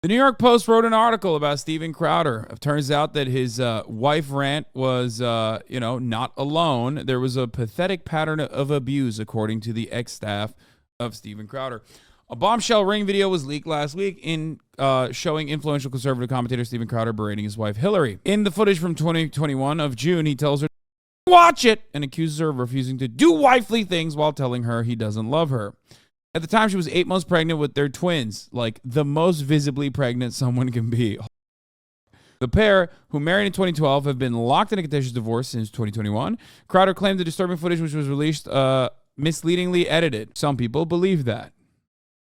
The New York Post wrote an article about Steven Crowder. It turns out that his wife rant was, not alone. There was a pathetic pattern of abuse, according to the ex-staff of Steven Crowder. A bombshell ring video was leaked last week showing influential conservative commentator Steven Crowder berating his wife Hillary. In the footage from 2021 of June, he tells her to watch it and accuses her of refusing to do wifely things while telling her he doesn't love her. At the time, she was 8 months pregnant with their twins, like the most visibly pregnant someone can be. The pair, who married in 2012, have been locked in a contentious divorce since 2021. Crowder claimed the disturbing footage, which was released, misleadingly edited. Some people believe that.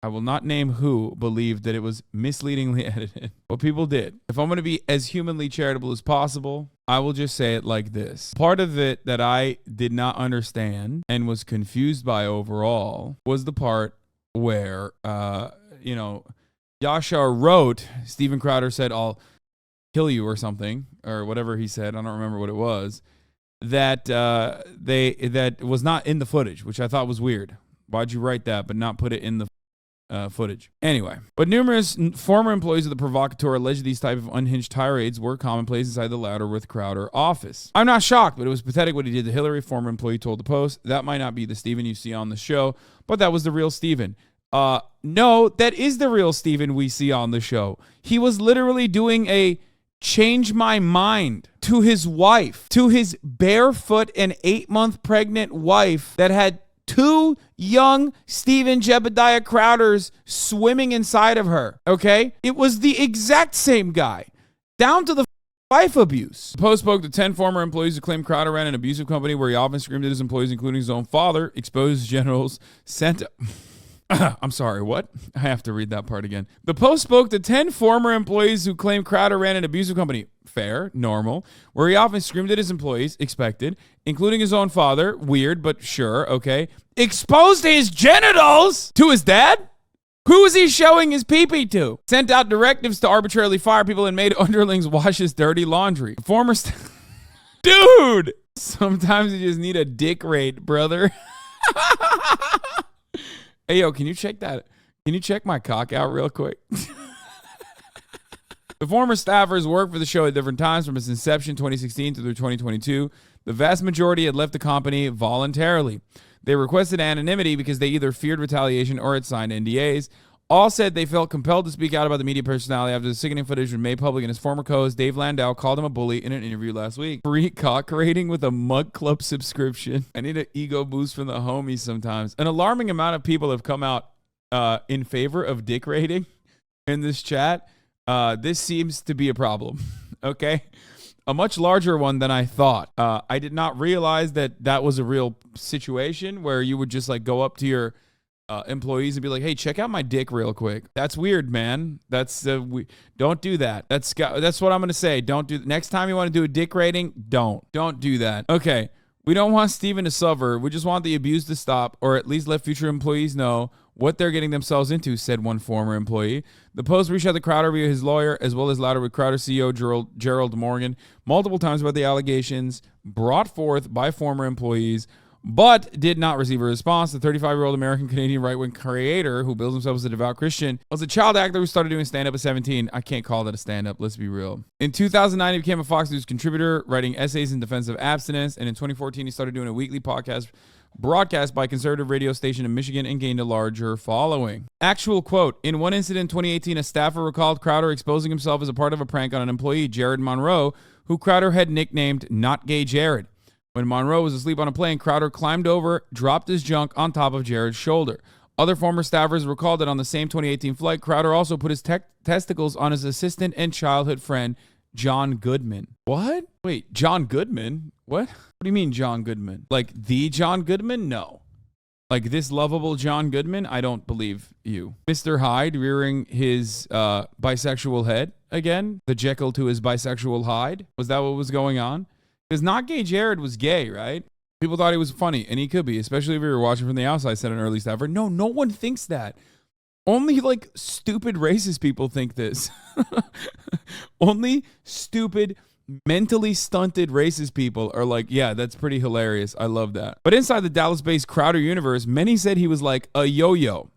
I will not name who believed that it was misleadingly edited, but people did. If I'm going to be as humanly charitable as possible, I will just say it like this. Part of it that I did not understand and was confused by overall was the part where, Yasha wrote, Steven Crowder said, "I'll kill you," or something, or whatever he said. I don't remember what it was. That was not in the footage, which I thought was weird. Why'd you write that but not put it in the footage? Anyway, but numerous former employees of the provocateur alleged these type of unhinged tirades were commonplace inside the Louderworth Crowder office. I'm not shocked, but it was pathetic what he did to Hillary, former employee told the Post. That might not be the Steven you see on the show, but that was the real Steven. No, that is the real Steven we see on the show. He was literally doing a change my mind to his wife, to his barefoot and 8-month pregnant wife that had 2 young Steven Jebediah Crowders swimming inside of her, okay? It was the exact same guy, down to the wife abuse. The Post spoke to 10 former employees who claimed Crowder ran an abusive company where he often screamed at his employees, including his own father, exposed generals, sent... I'm sorry, what? I have to read that part again. The Post spoke to 10 former employees who claimed Crowder ran an abusive company. Fair, normal. Where he often screamed at his employees, expected, including his own father, weird, but sure, okay. Exposed his genitals to his dad? Who is he showing his pee-pee to? Sent out directives to arbitrarily fire people and made underlings wash his dirty laundry. Dude! Sometimes you just need a dick rate, brother. Hey, yo, can you check that? Can you check my cock out real quick? The former staffers worked for the show at different times from its inception, 2016 through 2022. The vast majority had left the company voluntarily. They requested anonymity because they either feared retaliation or had signed NDAs. All said they felt compelled to speak out about the media personality after the sickening footage was made public, and his former co-host Dave Landau called him a bully in an interview last week. Free cock rating with a Mug Club subscription. I need an ego boost from the homies sometimes. An alarming amount of people have come out in favor of dick rating in this chat. This seems to be a problem, okay? A much larger one than I thought. I did not realize that was a real situation where you would just like go up to your employees and be like, "Hey, check out my dick real quick." That's weird, man. Don't do that. That's what I'm gonna say. Don't do. Next time you want to do a dick rating, don't do that. Okay, we don't want Steven to suffer. We just want the abuse to stop, or at least let future employees know what they're getting themselves into," said one former employee. The Post reached out to Crowder via his lawyer, as well as Louderworth Crowder CEO Gerald Morgan, multiple times about the allegations brought forth by former employees, but did not receive a response. The 35-year-old American-Canadian right-wing creator, who bills himself as a devout Christian, was a child actor who started doing stand-up at 17. I can't call that a stand-up, let's be real. In 2009, he became a Fox News contributor, writing essays in defense of abstinence, and in 2014, he started doing a weekly podcast broadcast by a conservative radio station in Michigan and gained a larger following. Actual quote, in one incident in 2018, a staffer recalled Crowder exposing himself as a part of a prank on an employee, Jared Monroe, who Crowder had nicknamed Not Gay Jared. When Monroe was asleep on a plane, Crowder climbed over, dropped his junk on top of Jared's shoulder. Other former staffers recalled that on the same 2018 flight, Crowder also put his testicles on his assistant and childhood friend, John Goodman. What? Wait, John Goodman? What? What do you mean John Goodman? Like the John Goodman? No. Like this lovable John Goodman? I don't believe you. Mr. Hyde rearing his bisexual head again? The Jekyll to his bisexual Hyde? Was that what was going on? Because Not Gay Jared was gay, right? People thought he was funny, and he could be, especially if you were watching from the outside, said an early staffer. No one thinks that. Only like stupid racist people think this. Only stupid, mentally stunted racist people are like, yeah, that's pretty hilarious. I love that. But inside the Dallas-based Crowder universe, many said he was like a yo-yo.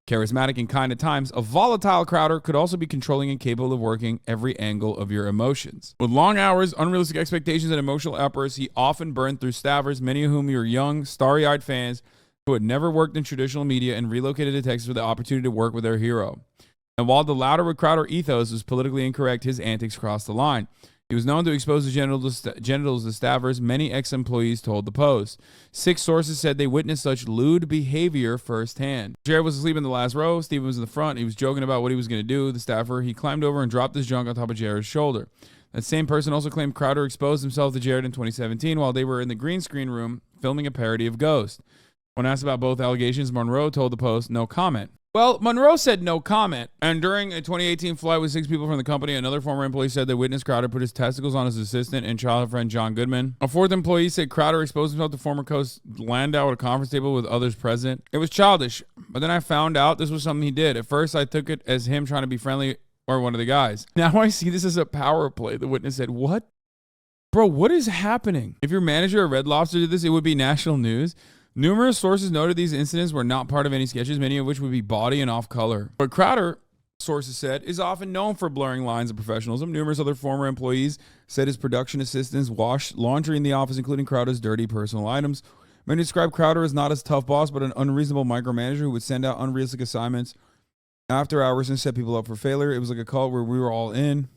Charismatic and kind at times, a volatile Crowder could also be controlling and capable of working every angle of your emotions. With long hours, unrealistic expectations, and emotional outbursts, he often burned through staffers, many of whom were young, starry-eyed fans who had never worked in traditional media and relocated to Texas for the opportunity to work with their hero. And while the louder with Crowder ethos was politically incorrect, his antics crossed the line. He was known to expose the genitals to staffers, many ex-employees told the Post. 6 sources said they witnessed such lewd behavior firsthand. Jared was asleep in the last row. Steven was in the front. He was joking about what he was going to do. The staffer, he climbed over and dropped his junk on top of Jared's shoulder. That same person also claimed Crowder exposed himself to Jared in 2017 while they were in the green screen room filming a parody of Ghost. When asked about both allegations, Monroe told the Post, no comment. Well, Monroe said no comment, and during a 2018 flight with 6 people from the company, another former employee said they witnessed Crowder put his testicles on his assistant and childhood friend John Goodman. A 4th employee said Crowder exposed himself to former coach Landau at a conference table with others present. It was childish, but then I found out this was something he did. At first, I took it as him trying to be friendly or one of the guys. Now I see this as a power play. The witness said, what? Bro, what is happening? If your manager at Red Lobster did this, it would be national news. Numerous sources noted these incidents were not part of any sketches, many of which would be bawdy and off-color. But Crowder, sources said, is often known for blurring lines of professionalism. Numerous other former employees said his production assistants washed laundry in the office, including Crowder's dirty personal items. Many described Crowder as not as tough boss, but an unreasonable micromanager who would send out unrealistic assignments after hours and set people up for failure. It was like a cult where we were all in.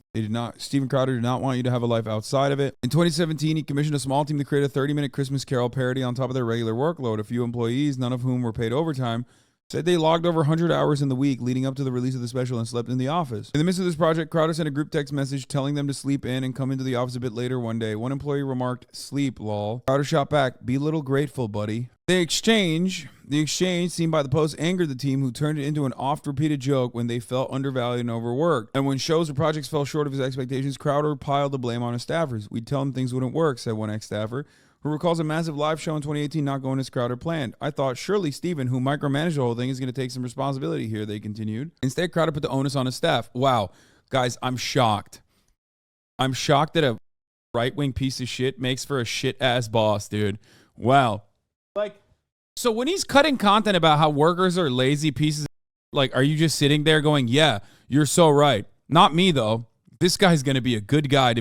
Steven Crowder did not want you to have a life outside of it. In 2017, he commissioned a small team to create a 30-minute Christmas Carol parody on top of their regular workload. A few employees, none of whom were paid overtime, said they logged over 100 hours in the week leading up to the release of the special and slept in the office. In the midst of this project, Crowder sent a group text message telling them to sleep in and come into the office a bit later one day. One employee remarked, sleep, lol. Crowder shot back, be a little grateful, buddy. The exchange seen by the Post angered the team, who turned it into an oft-repeated joke when they felt undervalued and overworked. And when shows or projects fell short of his expectations, Crowder piled the blame on his staffers. We'd tell him things wouldn't work, said one ex-staffer, who recalls a massive live show in 2018 not going as Crowder planned. I thought, surely Steven, who micromanaged the whole thing, is going to take some responsibility here, they continued. Instead, Crowder put the onus on his staff. Wow. Guys, I'm shocked. I'm shocked that a right-wing piece of shit makes for a shit-ass boss, dude. Wow. Like, so when he's cutting content about how workers are lazy pieces of, like, are you just sitting there going, yeah, you're so right? Not me, though. This guy's going to be a good guy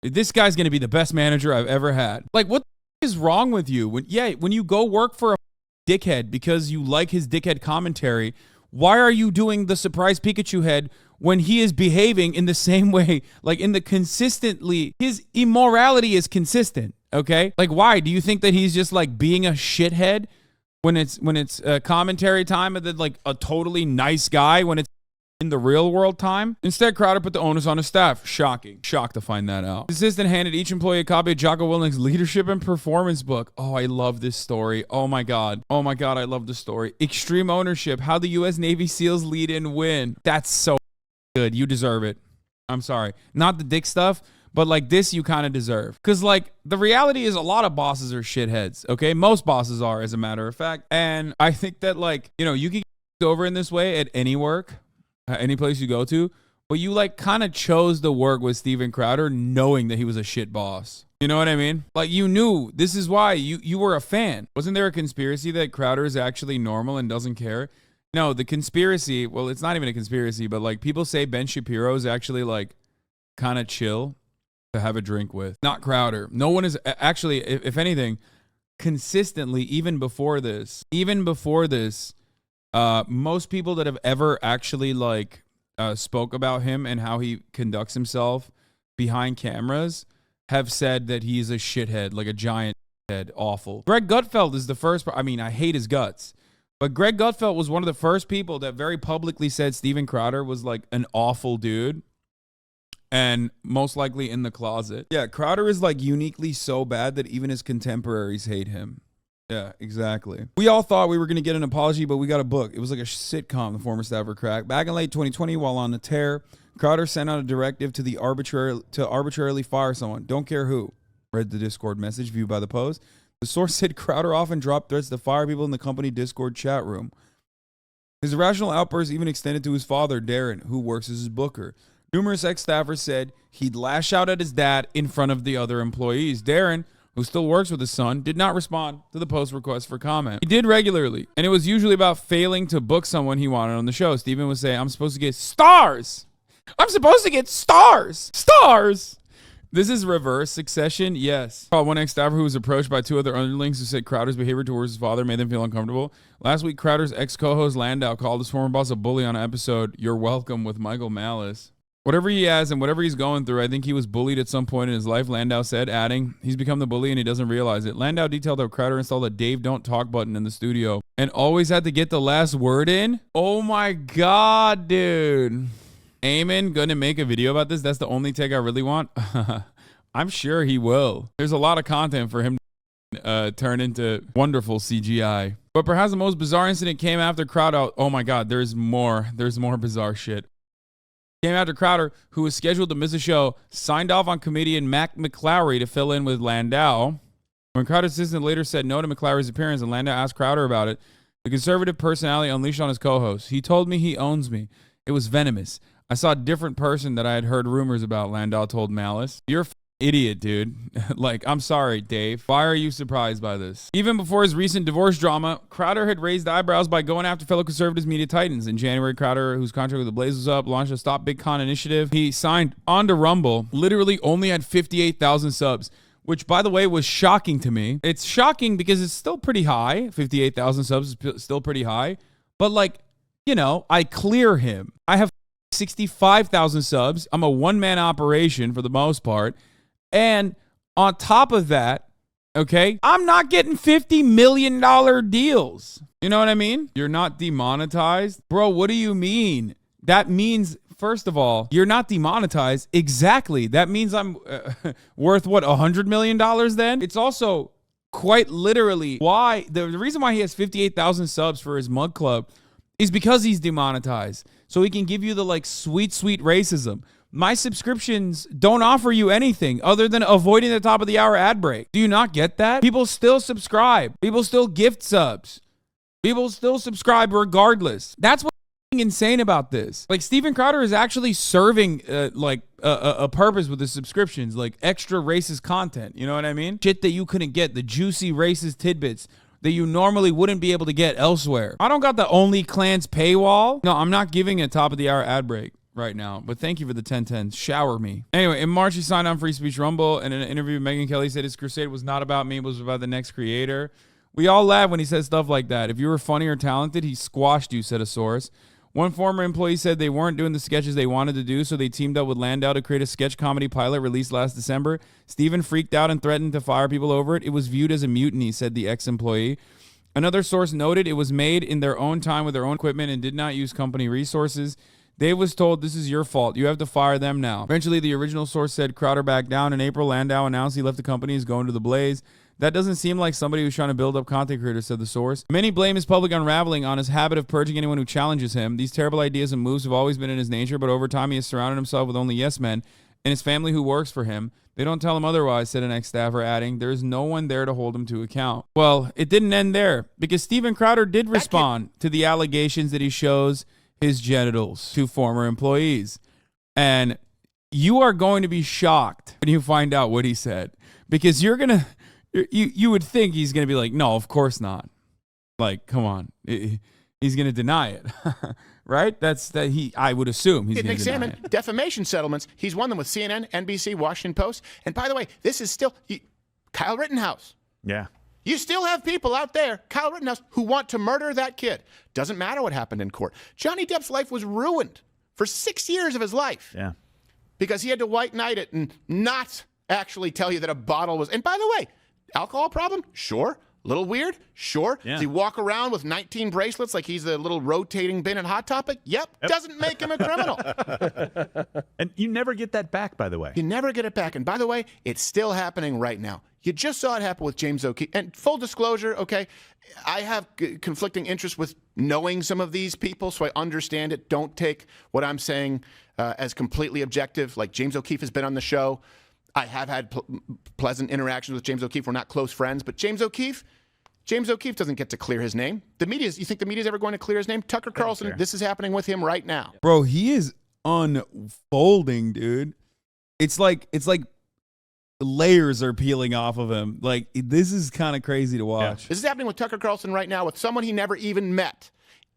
this guy's going to be the best manager I've ever had. Like, what is wrong with you? When you go work for a dickhead because you like his dickhead commentary, why are you doing the surprise Pikachu head when he is behaving in the same way? Like, his immorality is consistent. Okay, like, why do you think that he's just like being a shithead when it's commentary time, and then like a totally nice guy when it's in the real world time? Instead, Crowder put the onus on his staff. Shocking. Shocked to find that out. The assistant handed each employee a copy of Jocko Willink's leadership and performance book. Oh, I love this story. Oh my god, I love the story. Extreme ownership: how the U.S. Navy SEALs lead and win. That's so good. You deserve it. I'm sorry, not the dick stuff. But like this, you kind of deserve. Because like the reality is a lot of bosses are shitheads, okay? Most bosses are, as a matter of fact. And I think that like, you know, you can get over in this way at any work, any place you go to. But you like kind of chose to work with Steven Crowder knowing that he was a shit boss. You know what I mean? Like you knew this is why you were a fan. Wasn't there a conspiracy that Crowder is actually normal and doesn't care? No, the conspiracy, well, it's not even a conspiracy, but like people say Ben Shapiro is actually like kind of chill to have a drink with. Not Crowder. No one is actually, if anything, consistently, even before this, most people that have ever actually like spoke about him and how he conducts himself behind cameras have said that he's a shithead, like a giant head, awful. Greg Gutfeld is the first, I mean, I hate his guts, but Greg Gutfeld was one of the first people that very publicly said Steven Crowder was like an awful dude. And most likely in the closet. Yeah, Crowder is like uniquely so bad that even his contemporaries hate him. Yeah, exactly. We all thought we were going to get an apology, but we got a book. It was like a sitcom, the former staffer cracked. Back in late 2020, while on the tear, Crowder sent out a directive to arbitrarily fire someone. Don't care who. Read the Discord message viewed by the Post. The source said Crowder often dropped threats to fire people in the company Discord chat room. His irrational outbursts even extended to his father, Darren, who works as his booker. Numerous ex-staffers said he'd lash out at his dad in front of the other employees. Darren, who still works with his son, did not respond to the post request for comment. He did regularly, and it was usually about failing to book someone he wanted on the show. Steven would say, I'm supposed to get stars. I'm supposed to get stars. Stars. This is reverse succession, yes. One ex-staffer who was approached by 2 other underlings who said Crowder's behavior towards his father made them feel uncomfortable. Last week, Crowder's ex-co-host Landau called his former boss a bully on an episode, You're Welcome, with Michael Malice. Whatever he has and whatever he's going through, I think he was bullied at some point in his life, Landau said, adding, he's become the bully and he doesn't realize it. Landau detailed how Crowder installed a Dave Don't Talk button in the studio and always had to get the last word in. Oh my God, dude. Eamon gonna make a video about this? That's the only take I really want? I'm sure he will. There's a lot of content for him to turn into wonderful CGI. But perhaps the most bizarre incident came after Crowder. Oh my God, there's more bizarre shit. Came after Crowder, who was scheduled to miss a show, signed off on comedian Mac McClowry to fill in with Landau. When Crowder's assistant later said no to McClowry's appearance and Landau asked Crowder about it, the conservative personality unleashed on his co-host. He told me he owns me. It was venomous. I saw a different person that I had heard rumors about, Landau told Malice. You're a idiot, dude. Like, I'm sorry, Dave. Why are you surprised by this? Even before his recent divorce drama, Crowder had raised eyebrows by going after fellow conservatives media titans. In January, Crowder, whose contract with the Blaze was up, launched a Stop Big Con initiative. He signed onto Rumble, literally only had 58,000 subs, which, by the way, was shocking to me. It's shocking because it's still pretty high. 58,000 subs is still pretty high. But, like, you know, I clear him. I have 65,000 subs. I'm a one-man operation for the most part. And on top of that, okay, I'm not getting $50 million deals. You know what I mean? You're not demonetized. Bro, what do you mean? That means, first of all, you're not demonetized. Exactly. That means I'm worth, what, $100 million then? It's also quite literally why, the reason why he has 58,000 subs for his mug club is because he's demonetized. So he can give you the, like, sweet racism. My subscriptions don't offer you anything other than avoiding the top of the hour ad break. Do you not get that? People still subscribe. People still gift subs. People still subscribe regardless. That's what's insane about this. Like, Steven Crowder is actually serving a purpose with his subscriptions, like extra racist content. You know what I mean? Shit that you couldn't get, the juicy racist tidbits that you normally wouldn't be able to get elsewhere. I don't got the Only Clans paywall. No, I'm not giving a top of the hour ad break right now, but thank you for the 1010. Shower me. Anyway, in March, he signed on Free Speech Rumble, and in an interview, Megyn Kelly said his crusade was not about me, it was about the next creator. We all laugh when he says stuff like that. If you were funny or talented, he squashed you, said a source. One former employee said they weren't doing the sketches they wanted to do, so they teamed up with Landau to create a sketch comedy pilot released last December. Steven freaked out and threatened to fire people over it. It was viewed as a mutiny, said the ex-employee. Another source noted it was made in their own time with their own equipment and did not use company resources. Dave was told, this is your fault. You have to fire them now. Eventually, the original source said Crowder backed down. In April, Landau announced he left the company, is going to the Blaze. That doesn't seem like somebody who's trying to build up content creators, said the source. Many blame his public unraveling on his habit of purging anyone who challenges him. These terrible ideas and moves have always been in his nature, but over time he has surrounded himself with only yes men and his family who works for him. They don't tell him otherwise, said an ex-staffer, adding, there is no one there to hold him to account. Well, it didn't end there, because Steven Crowder did respond to the allegations that he shows his genitals to former employees. And you are going to be shocked when you find out what he said, because you would think he's going to be like, no, of course not. Like, come on. He's going to deny it. Right? I would assume he's going to deny it. Defamation settlements. He's won them with CNN, NBC, Washington Post. And by the way, this is still Kyle Rittenhouse. Yeah. You still have people out there, Kyle Rittenhouse, who want to murder that kid. Doesn't matter what happened in court. Johnny Depp's life was ruined for 6 years of his life. Yeah. Because he had to white knight it and not actually tell you that a bottle was. And by the way, alcohol problem? Sure. Little weird? Sure. Yeah. Does he walk around with 19 bracelets like he's the little rotating bin at Hot Topic? Yep. Doesn't make him a criminal. And you never get that back, by the way. You never get it back. And by the way, it's still happening right now. You just saw it happen with James O'Keefe. And full disclosure, okay, I have conflicting interests with knowing some of these people, so I understand it. Don't take what I'm saying as completely objective. Like, James O'Keefe has been on the show. I have had pleasant interactions with James O'Keefe. We're not close friends, but James O'Keefe doesn't get to clear his name. You think the media's ever going to clear his name? Tucker Carlson, this is happening with him right now. Bro, he is unfolding, dude. It's like layers are peeling off of him. Like, this is kind of crazy to watch. This is happening with Tucker Carlson right now with someone he never even met.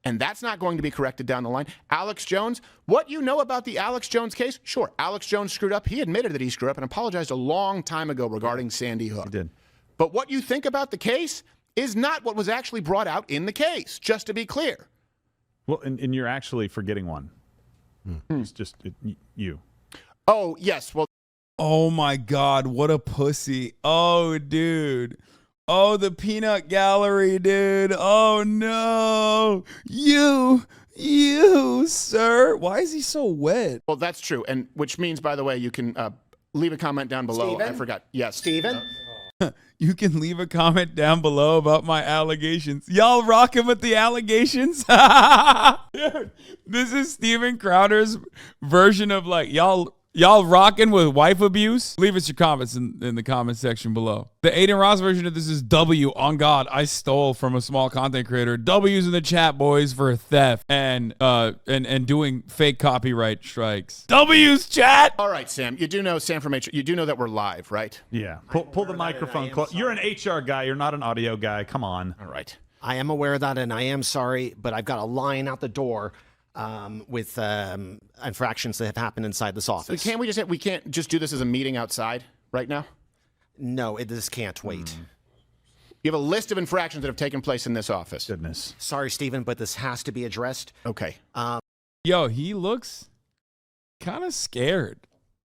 And that's not going to be corrected down the line. Alex Jones, what you know about the Alex Jones case? Sure, Alex Jones screwed up. He admitted that he screwed up and apologized a long time ago regarding Sandy Hook. He did. But what you think about the case is not what was actually brought out in the case, just to be clear. Well, and you're actually forgetting one. It's just you. Oh, yes. Well, Oh my God, what a pussy. Oh, dude. Oh, the peanut gallery, dude. Oh, no. You, sir. Why is he so wet? well, that's true. And which means, by the way, you can leave a comment down below. Steven? I forgot. Yes. Steven? You can leave a comment down below about my allegations. Y'all rocking with the allegations? Dude, this is Steven Crowder's version of like, y'all rocking with wife abuse? Leave us your comments in the comment section below. The Aiden Ross version of this is W. On God, I stole from a small content creator. W's in the chat, boys, for theft and doing fake copyright strikes. W's, chat. All right, Sam. You do know, Sam from HR, you do know that we're live, right? Yeah. Pull the microphone close. You're an HR guy. You're not an audio guy. Come on. All right. I am aware of that, and I am sorry, but I've got a line out the door with infractions that have happened inside this office. We can't just do this as a meeting outside right now? No, this can't wait. You have a list of infractions that have taken place in this office. Goodness. Sorry, Stephen, but this has to be addressed. Okay. Yo, he looks kind of scared.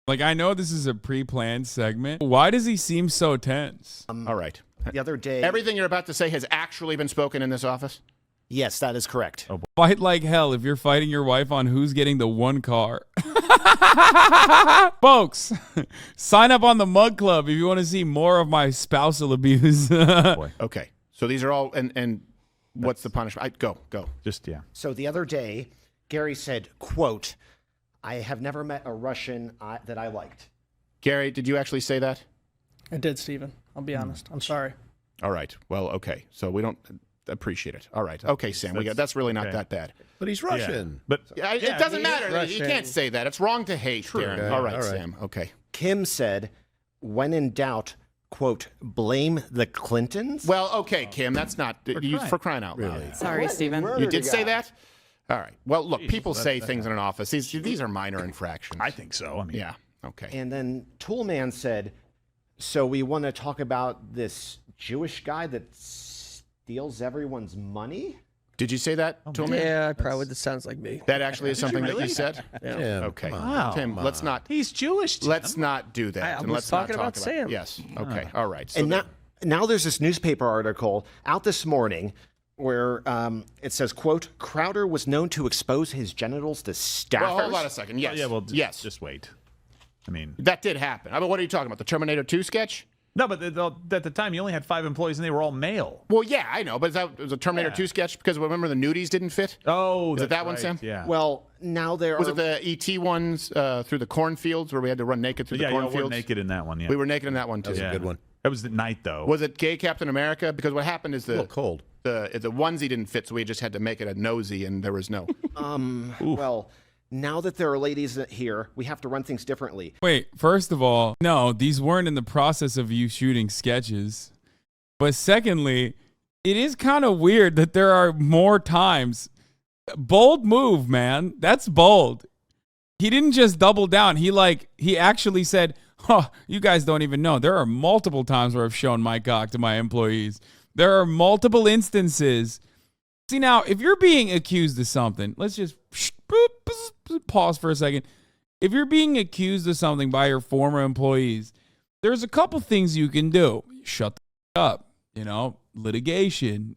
Like, I know this is a pre-planned segment. Why does he seem so tense? All right. The other day... Everything you're about to say has actually been spoken in this office? Yes, that is correct. Oh, Fight like hell if you're fighting your wife on who's getting the one car. Folks, sign up on the Mug Club if you want to see more of my spousal abuse. boy. Okay. So these are all, and what's the punishment? Go. Just, yeah. So the other day, Gary said, quote, I have never met a Russian that I liked. Gary, did you actually say that? I did, Stephen. I'll be honest. I'm sorry. All right. Well, okay. So we don't appreciate it. All right. Okay, Sam. That's really not that bad. But he's Russian. But It doesn't matter. You Russian. can't say that. It's wrong to hate, Darren. Okay, All right, all right. Sam. Okay. Kim said, when in doubt, quote, blame the Clintons? Well, okay, Kim. That's not for crying out loud. Sorry, Stephen. You did say that? All right. Well, look, people say things in an office. These are minor infractions. I think so. I mean, Yeah. Okay. And then Toolman said, so we want to talk about this Jewish guy that steals everyone's money? Did you say that, Toolman? Yeah, probably. That sounds like me. That actually is something that you said? Yeah. Okay. Wow. Tim, let's not. he's Jewish. Tim. Let's not do that. I and was let's not talking talk about Sam. Yes. Okay. All right. So And now there's this newspaper article out this morning where it says, quote, Crowder was known to expose his genitals to staffers. well, hold on a second. Yes. Yeah, well, yes. just wait. I mean, That did happen. I mean, what are you talking about? The Terminator 2 sketch? no, but at the time, you only had 5 employees, and they were all male. Well, yeah, I know, but it was a Terminator 2 sketch because remember the nudies didn't fit? Oh, Is it that's that one, right. Sam? Yeah. Well, now there Was are... it the ET ones through the cornfields where we had to run naked through yeah, the you cornfields? were naked in that one. Yeah. We were naked in that one too. That was a good one. That was the night, though. Was it gay Captain America? Because what happened is A little cold. the onesie didn't fit, so we just had to make it a nosy, and there was no. Well, now that there are ladies here, we have to run things differently. Wait, first of all, no, these weren't in the process of you shooting sketches. But secondly, it is kind of weird that there are more times. Bold move, man. That's bold. He didn't just double down. He actually said, you guys don't even know. There are multiple times where I've shown my cock to my employees. There are multiple instances. See, now, if you're being accused of something, let's just pause for a second. If you're being accused of something by your former employees, there's a couple things you can do. Shut the up, litigation,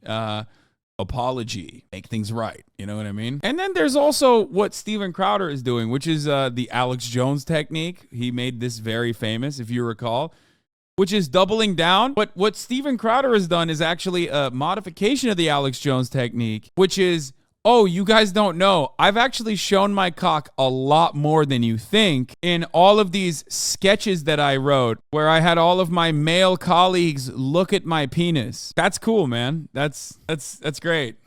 apology, make things right. You know what I mean? And then there's also what Steven Crowder is doing, which is the Alex Jones technique. He made this very famous, if you recall, which is doubling down. But what Steven Crowder has done is actually a modification of the Alex Jones technique, which is, oh, you guys don't know, I've actually shown my cock a lot more than you think in all of these sketches that I wrote where I had all of my male colleagues look at my penis. That's cool, man. That's great.